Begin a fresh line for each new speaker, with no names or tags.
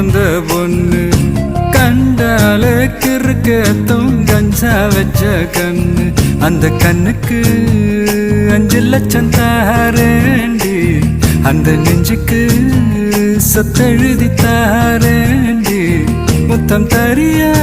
வந்த பொண்ணு கண்டாலே கிறுக்கத்தும் கஞ்சா வச்ச கண்ணு அந்த கண்ணுக்கு 5 லட்சம் தாரேண்டி அந்த நெஞ்சுக்கு சொத்தெழுதி தாரேண்டி முத்தம் தரியா